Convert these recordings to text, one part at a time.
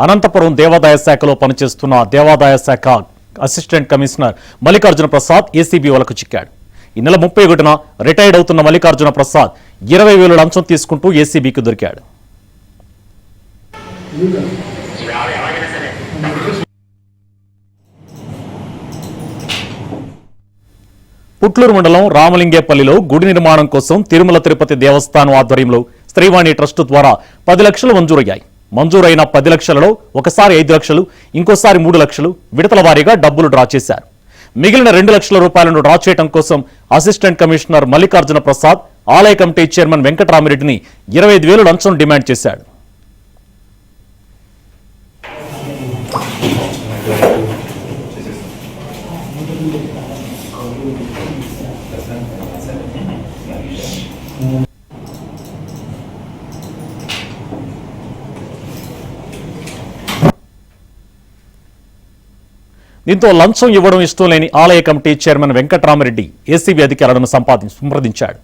అనంతపురం దేవాదాయ శాఖలో పనిచేస్తున్న దేవాదాయ శాఖ assistant commissioner Mallikarjuna Prasad ACB వలకు చిక్కాడు. ఈ నెల 31న రిటైర్డ్ అవుతున్న మల్లికార్జున ప్రసాద్ 20,000 లంచం తీసుకుంటూ ఏసీబీకి దొరికాడు. పుట్లూరు మండలం రామలింగేపల్లిలో గుడి నిర్మాణం కోసం తిరుమల తిరుపతి దేవస్థానం ఆధ్వర్యంలో శ్రీవాణి ట్రస్టు ద్వారా 10 లక్షలు మంజూరయ్యాయి. మంజూరైన 10 లక్షలలో ఒకసారి 5 లక్షలు, ఇంకోసారి 3 లక్షలు విడతల వారీగా డబ్బులు డ్రా చేశారు. మిగిలిన 2 లక్షల రూపాయలను డ్రా చేయడం కోసం అసిస్టెంట్ కమిషనర్ మల్లికార్జున ప్రసాద్ ఆలయ కమిటీ చైర్మన్ వెంకటరామిరెడ్డిని 25,000 లంచం డిమాండ్ చేశాడు. దీంతో లంచం ఇవ్వడం ఇష్టం లేని ఆలయ కమిటీ చైర్మన్ వెంకటరామిరెడ్డి ఏసీబీ అధికారులను సంప్రదించాడు.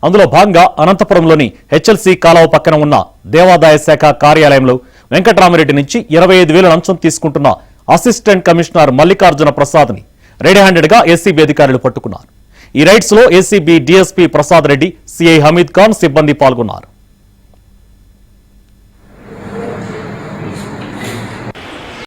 అందులో భాగంగా అనంతపురంలోని హెచ్ఎల్సీ కాలువ పక్కన ఉన్న దేవాదాయ శాఖ కార్యాలయంలో వెంకటరామిరెడ్డి నుంచి 25,000 లంచం తీసుకుంటున్న అసిస్టెంట్ కమిషనర్ మల్లికార్జున ప్రసాద్ని రెడీ హ్యాండెడ్గా ఏసీబీ అధికారులు పట్టుకున్నారు. ఈ రైడ్స్ లో ACB DSP Prasad Reddy, CI Hamid Khan సిబ్బంది పాల్గొన్నారు.